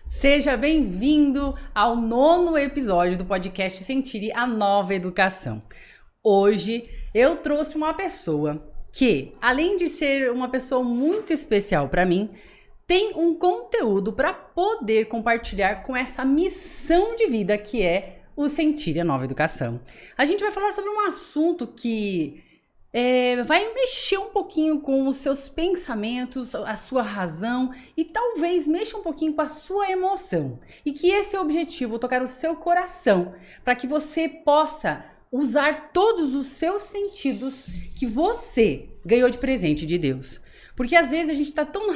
Seja bem-vindo ao 9º episódio do podcast Sentir a Nova Educação. Hoje eu trouxe uma pessoa que, além de ser uma pessoa muito especial para mim, tem um conteúdo para poder compartilhar com essa missão de vida que é o Sentir a Nova Educação. A gente vai falar sobre um assunto que vai mexer um pouquinho com os seus pensamentos, a sua razão e talvez mexa um pouquinho com a sua emoção. E que esse é o objetivo, tocar o seu coração, para que você possa usar todos os seus sentidos que você ganhou de presente de Deus. Porque às vezes a gente está tão no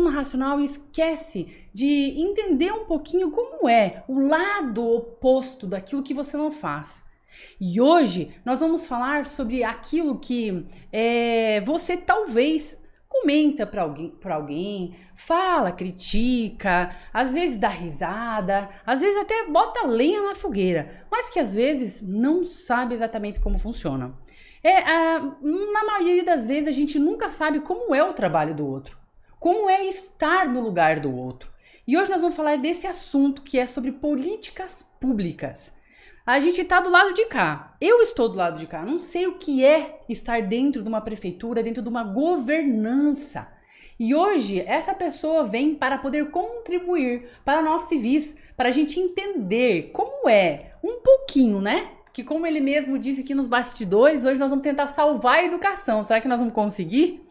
racional e esquece de entender um pouquinho como é o lado oposto daquilo que você não faz. E hoje nós vamos falar sobre aquilo que você talvez comenta para alguém, fala, critica, às vezes dá risada, às vezes até bota lenha na fogueira, mas que às vezes não sabe exatamente como funciona. Na maioria das vezes a gente nunca sabe como é o trabalho do outro, como é estar no lugar do outro. E hoje nós vamos falar desse assunto que é sobre políticas públicas. A gente está do lado de cá, eu estou do lado de cá, não sei o que é estar dentro de uma prefeitura, dentro de uma governança. E hoje essa pessoa vem para poder contribuir para nós civis, para a gente entender como é, um pouquinho, né? Que como ele mesmo disse aqui nos bastidores, hoje nós vamos tentar salvar a educação. Será que nós vamos conseguir?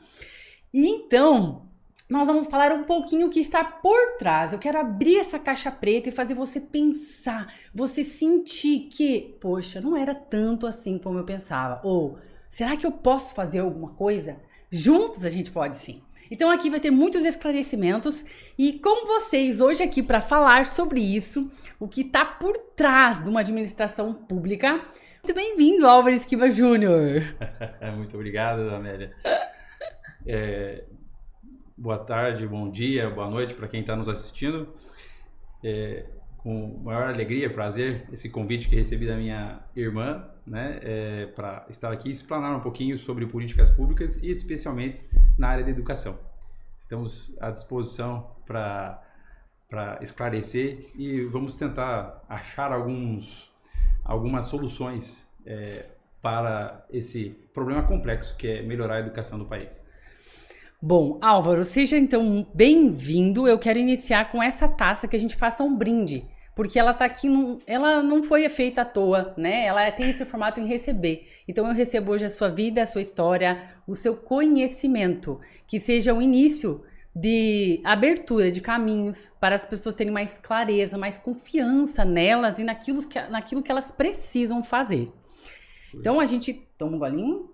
E então, nós vamos falar um pouquinho o que está por trás. Eu quero abrir essa caixa preta e fazer você pensar, você sentir que, poxa, não era tanto assim como eu pensava. Ou, será que eu posso fazer alguma coisa? Juntos a gente pode sim. Então aqui vai ter muitos esclarecimentos e com vocês hoje aqui para falar sobre isso, o que está por trás de uma administração pública. Muito bem-vindo, Álvaro Esquiva Júnior. Muito obrigado, Amélia. Boa tarde, bom dia, boa noite para quem está nos assistindo. Com maior alegria, prazer, esse convite que recebi da minha irmã, né, para estar aqui e explanar um pouquinho sobre políticas públicas e especialmente na área da educação. Estamos à disposição para esclarecer e vamos tentar achar algumas soluções para esse problema complexo que é melhorar a educação do país. Bom, Álvaro, seja então bem-vindo. Eu quero iniciar com essa taça que a gente faça um brinde, porque ela tá aqui, ela não foi feita à toa, né? Ela tem esse formato em receber. Então eu recebo hoje a sua vida, a sua história, o seu conhecimento, que seja o início de abertura de caminhos para as pessoas terem mais clareza, mais confiança nelas e naquilo que elas precisam fazer. Então a gente toma um golinho.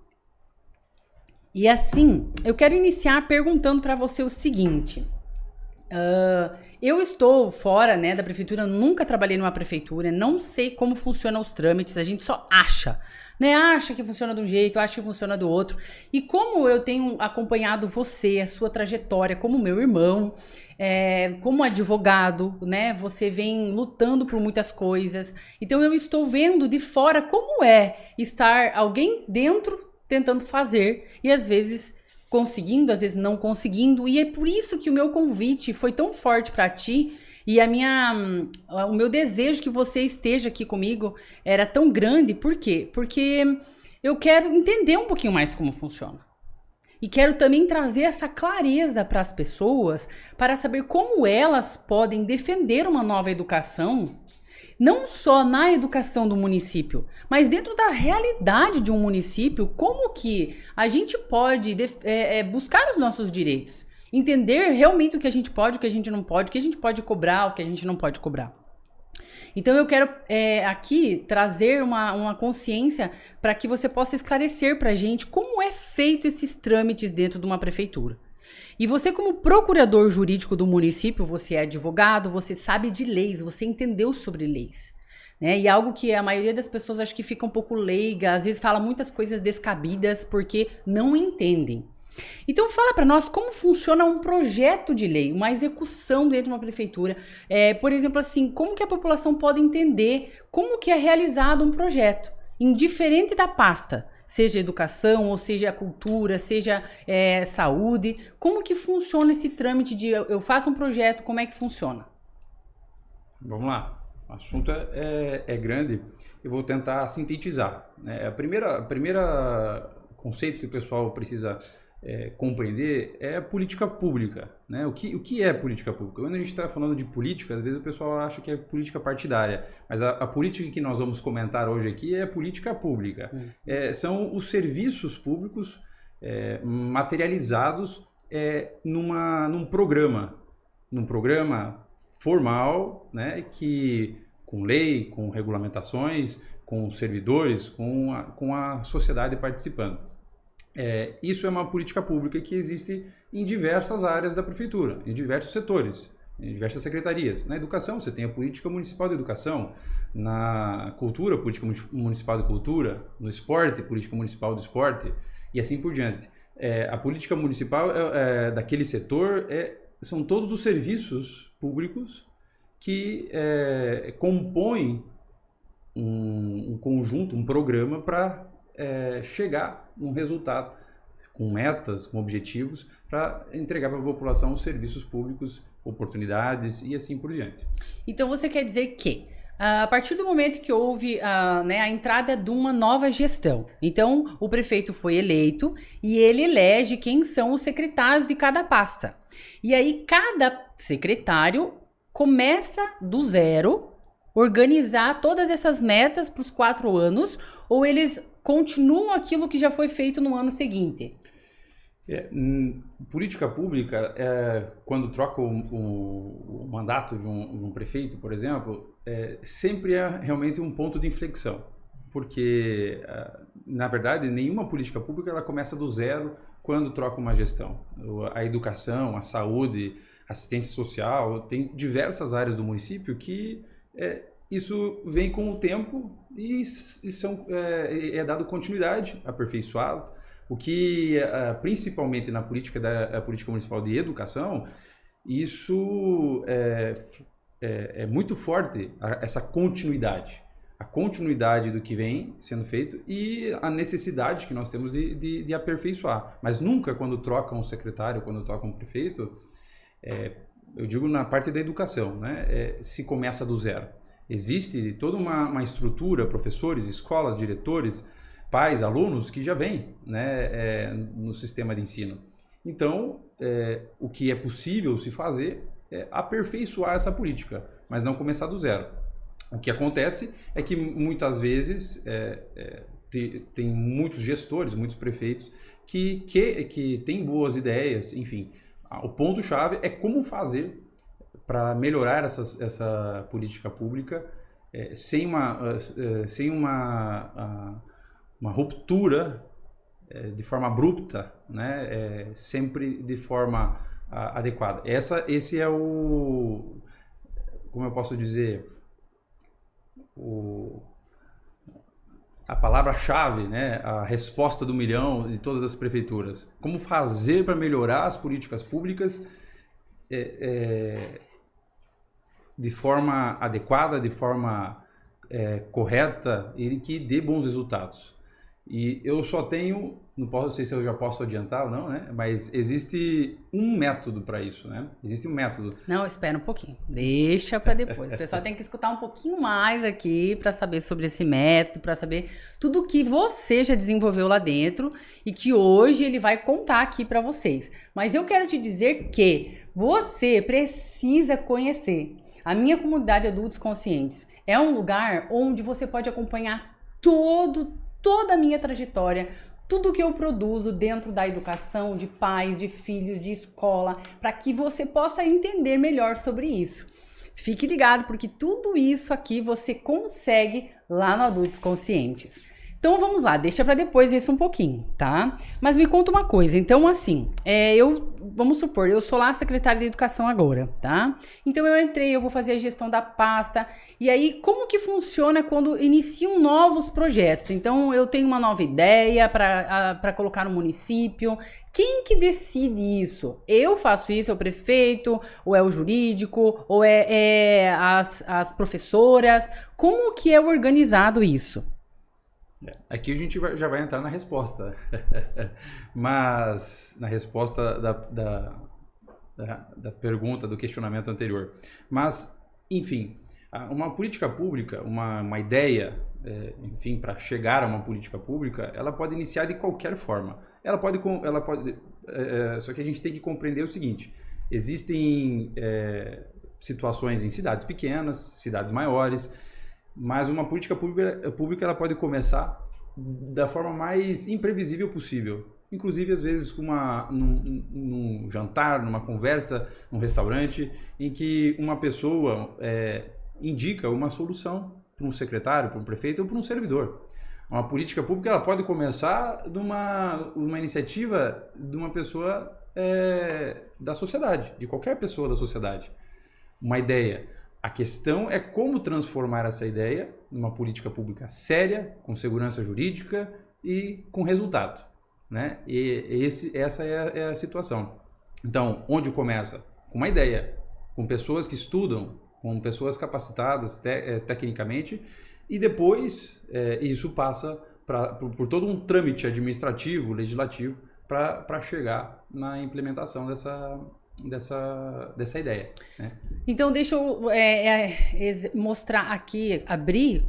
E assim, eu quero iniciar perguntando para você o seguinte. Eu estou fora, né, da prefeitura, nunca trabalhei numa prefeitura, não sei como funcionam os trâmites, a gente só acha, né? Acha que funciona de um jeito, acha que funciona do outro. E como eu tenho acompanhado você, a sua trajetória como meu irmão, como advogado, né? Você vem lutando por muitas coisas. Então eu estou vendo de fora como é estar alguém dentro tentando fazer e às vezes conseguindo, às vezes não conseguindo, e é por isso que o meu convite foi tão forte para ti e o meu desejo que você esteja aqui comigo era tão grande. Por quê? Porque eu quero entender um pouquinho mais como funciona. E quero também trazer essa clareza para as pessoas, para saber como elas podem defender uma nova educação, não só na educação do município, mas dentro da realidade de um município, como que a gente pode buscar os nossos direitos, entender realmente o que a gente pode, o que a gente não pode, o que a gente pode cobrar, o que a gente não pode cobrar. Então eu quero aqui trazer uma consciência para que você possa esclarecer para a gente como é feito esses trâmites dentro de uma prefeitura. E você, como procurador jurídico do município, você é advogado, você sabe de leis, você entendeu sobre leis, né? E algo que a maioria das pessoas acho que fica um pouco leiga, às vezes fala muitas coisas descabidas porque não entendem. Então fala para nós como funciona um projeto de lei, uma execução dentro de uma prefeitura. Por exemplo, assim, como que a população pode entender como que é realizado um projeto, indiferente da pasta. Seja educação, ou seja cultura, seja saúde. Como que funciona esse trâmite de eu faço um projeto, como é que funciona? Vamos lá. O assunto é grande. Eu vou tentar sintetizar, né? A primeira conceito que o pessoal precisa compreender é a política pública, né? O que é política pública? Quando a gente está falando de política, às vezes o pessoal acha que é política partidária, mas a política que nós vamos comentar hoje aqui é política pública. São os serviços públicos materializados num programa formal, né, que com lei, com regulamentações, com servidores, com a sociedade participando. Isso é uma política pública que existe em diversas áreas da prefeitura, em diversos setores, em diversas secretarias. Na educação, você tem a política municipal de educação, na cultura, a política municipal de cultura, no esporte, a política municipal do esporte, e assim por diante. A política municipal daquele setor são todos os serviços públicos que compõem um conjunto, um programa para chegar num resultado, com metas, com objetivos, para entregar para a população os serviços públicos, oportunidades e assim por diante. Então você quer dizer que a partir do momento que houve a entrada de uma nova gestão, então o prefeito foi eleito e ele elege quem são os secretários de cada pasta. E aí cada secretário começa do zero, organizar todas essas metas para os 4 anos, ou eles continuam aquilo que já foi feito no ano seguinte? Política pública, quando troca o mandato de um prefeito, por exemplo, sempre é realmente um ponto de inflexão, porque, na verdade, nenhuma política pública ela começa do zero quando troca uma gestão. A educação, a saúde, assistência social, tem diversas áreas do município que isso vem com o tempo e é dado continuidade, aperfeiçoado. O que, principalmente na política municipal de educação, isso é muito forte, essa continuidade. A continuidade do que vem sendo feito e a necessidade que nós temos de aperfeiçoar. Mas nunca, quando troca um secretário, quando troca um prefeito, eu digo na parte da educação, né, se começa do zero. Existe toda uma estrutura, professores, escolas, diretores, pais, alunos, que já vêm, né, no sistema de ensino. Então, o que é possível se fazer é aperfeiçoar essa política, mas não começar do zero. O que acontece é que muitas vezes tem muitos gestores, muitos prefeitos que têm boas ideias, enfim. O ponto-chave é como fazer para melhorar essa política pública sem uma ruptura de forma abrupta, né? Sempre de forma adequada. Esse é como eu posso dizer, a palavra-chave, né? A resposta do milhão de todas as prefeituras. Como fazer para melhorar as políticas públicas de forma adequada, de forma correta e que dê bons resultados. E eu só tenho, não sei se eu já posso adiantar ou não, né? Mas existe um método para isso, né? Existe um método. Não, espera um pouquinho. Deixa para depois. O pessoal tem que escutar um pouquinho mais aqui para saber sobre esse método, para saber tudo que você já desenvolveu lá dentro e que hoje ele vai contar aqui para vocês. Mas eu quero te dizer que você precisa conhecer. A minha comunidade Adultos Conscientes é um lugar onde você pode acompanhar toda a minha trajetória, tudo que eu produzo dentro da educação, de pais, de filhos, de escola, para que você possa entender melhor sobre isso. Fique ligado, porque tudo isso aqui você consegue lá no Adultos Conscientes. Então vamos lá, deixa para depois isso um pouquinho, tá? Mas me conta uma coisa, então assim, vamos supor, eu sou lá a secretária de educação agora, tá? Então eu entrei, eu vou fazer a gestão da pasta, e aí como que funciona quando iniciam novos projetos? Então eu tenho uma nova ideia para colocar no município, quem que decide isso? Eu faço isso, é o prefeito, ou é o jurídico, ou as professoras? Como que é organizado isso? Aqui a gente já vai entrar na resposta, mas na resposta da pergunta, do questionamento anterior. Mas, enfim, Uma política pública, uma ideia, enfim, para chegar a uma política pública, ela pode iniciar de qualquer forma. Só que a gente tem que compreender o seguinte: existem situações em cidades pequenas, cidades maiores, mas uma política pública ela pode começar da forma mais imprevisível possível. Inclusive, às vezes, num jantar, numa conversa, num restaurante, em que uma pessoa indica uma solução para um secretário, para um prefeito ou para um servidor. Uma política pública ela pode começar de uma iniciativa de uma pessoa da sociedade, de qualquer pessoa da sociedade. Uma ideia. A questão é como transformar essa ideia numa política pública séria, com segurança jurídica e com resultado, né? Essa é a situação. Então, onde começa? Com uma ideia, com pessoas que estudam, com pessoas capacitadas tecnicamente, e depois isso passa por todo um trâmite administrativo, legislativo, para chegar na implementação dessa ideia, né? Então, deixa eu mostrar aqui, abrir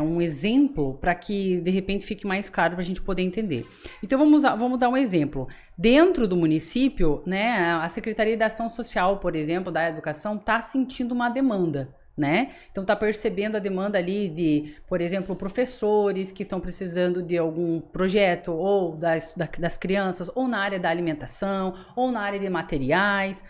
um exemplo para que, de repente, fique mais claro para a gente poder entender. Então, vamos dar um exemplo. Dentro do município, né, a Secretaria da Ação Social, por exemplo, da Educação, está sentindo uma demanda, né? Então, está percebendo a demanda ali de, por exemplo, professores que estão precisando de algum projeto, ou das crianças, ou na área da alimentação, ou na área de materiais.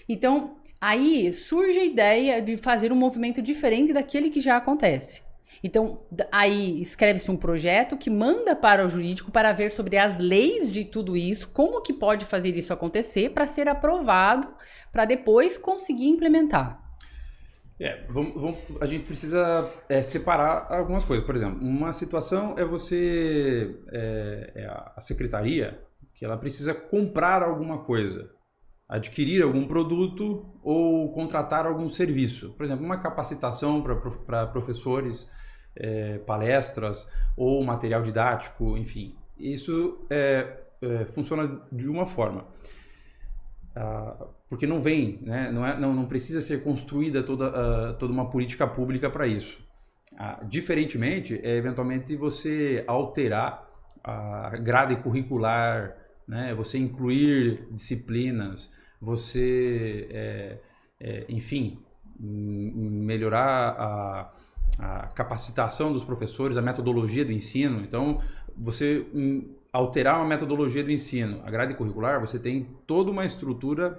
Então, aí surge a ideia de fazer um movimento diferente daquele que já acontece. Então, aí escreve-se um projeto que manda para o jurídico para ver sobre as leis de tudo isso, como que pode fazer isso acontecer para ser aprovado, para depois conseguir implementar. A gente precisa separar algumas coisas. Por exemplo, uma situação a secretaria, que ela precisa comprar alguma coisa, adquirir algum produto ou contratar algum serviço. Por exemplo, uma capacitação para professores, palestras ou material didático, enfim. Isso funciona de uma forma. Porque não vem, né? Não precisa ser construída toda uma política pública para isso. Diferentemente, eventualmente você alterar a grade curricular, né? Você incluir disciplinas, você, enfim, melhorar a capacitação dos professores, a metodologia do ensino. Então, você alterar uma metodologia do ensino, a grade curricular, você tem toda uma estrutura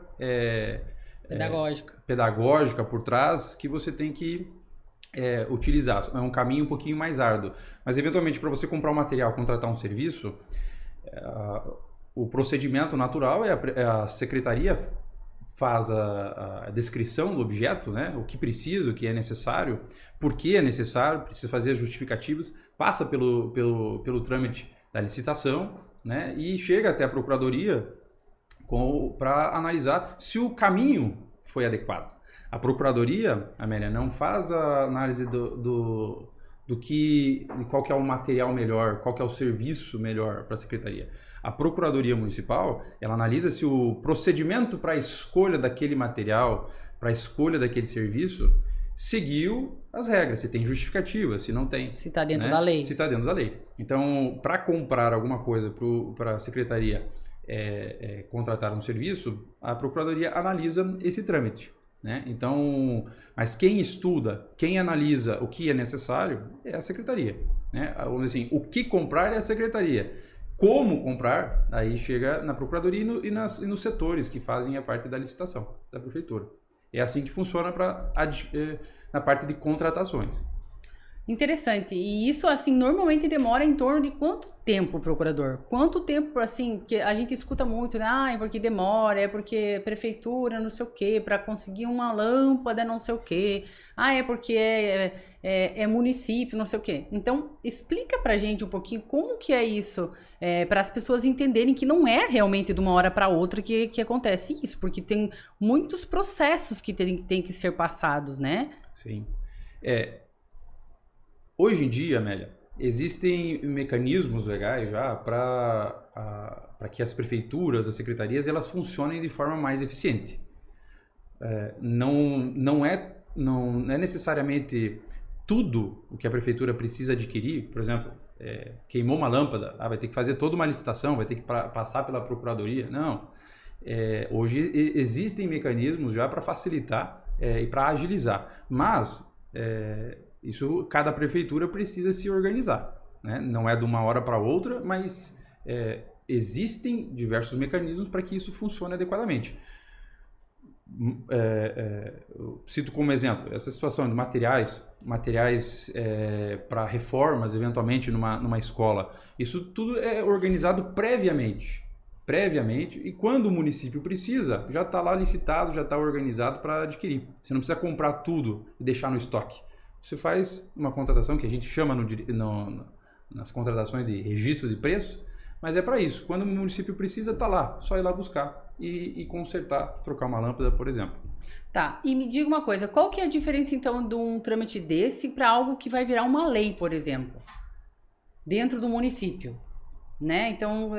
pedagógica por trás que você tem que utilizar. É um caminho um pouquinho mais árduo. Mas, eventualmente, para você comprar um material, contratar um serviço, o procedimento natural é a secretaria faz a descrição do objeto, né? O que precisa, o que é necessário, por que é necessário, precisa fazer as justificativas, passa pelo trâmite da licitação, né? E chega até a procuradoria para analisar se o caminho foi adequado. A procuradoria, Amélia, não faz a análise de qual que é o material melhor, qual que é o serviço melhor para a secretaria. A Procuradoria Municipal, ela analisa se o procedimento para a escolha daquele material, para a escolha daquele serviço, seguiu as regras, se tem justificativa, se não tem. Se está dentro da lei. Se está dentro da lei. Então, para comprar alguma coisa para a secretaria contratar um serviço, a Procuradoria analisa esse trâmite, né? Então, mas quem estuda, quem analisa o que é necessário é a secretaria, né? Vamos dizer assim, o que comprar é a secretaria. Como comprar, aí chega na procuradoria e nos setores que fazem a parte da licitação da prefeitura. É assim que funciona na parte de contratações. Interessante. E isso, assim, normalmente demora em torno de quanto tempo, procurador? Quanto tempo, assim, que a gente escuta muito, né? É porque demora, é porque prefeitura, não sei o quê, para conseguir uma lâmpada, não sei o quê. É porque é município, não sei o quê. Então, explica pra gente um pouquinho como que é isso, para as pessoas entenderem que não é realmente de uma hora para outra que acontece isso, porque tem muitos processos que tem que ser passados, né? Sim. Hoje em dia, Amélia, existem mecanismos legais já para que as prefeituras, as secretarias, elas funcionem de forma mais eficiente. Não é não é necessariamente tudo o que a prefeitura precisa adquirir. Por exemplo, queimou uma lâmpada, vai ter que fazer toda uma licitação, vai ter que passar pela procuradoria. Não. Hoje existem mecanismos já para facilitar e para agilizar, mas isso cada prefeitura precisa se organizar, né? Não é de uma hora para outra, mas existem diversos mecanismos para que isso funcione adequadamente. Eu cito como exemplo essa situação de materiais para reformas, eventualmente numa escola. Isso tudo é organizado previamente, e quando o município precisa, já está lá licitado, já está organizado para adquirir. Você não precisa comprar tudo e deixar no estoque. Você faz uma contratação que a gente chama nas contratações de registro de preço, mas é para isso. Quando o município precisa, está lá, só ir lá buscar e consertar, trocar uma lâmpada, por exemplo. Tá, e me diga uma coisa, qual que é a diferença então de um trâmite desse para algo que vai virar uma lei, por exemplo, dentro do município? Né? Então,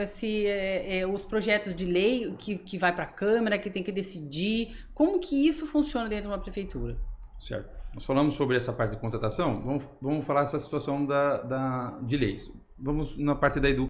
os projetos de lei que vai para a Câmara, que tem que decidir, como que isso funciona dentro de uma prefeitura? Certo. Nós falamos sobre essa parte de contratação, vamos falar essa situação de leis. Vamos na parte da educação.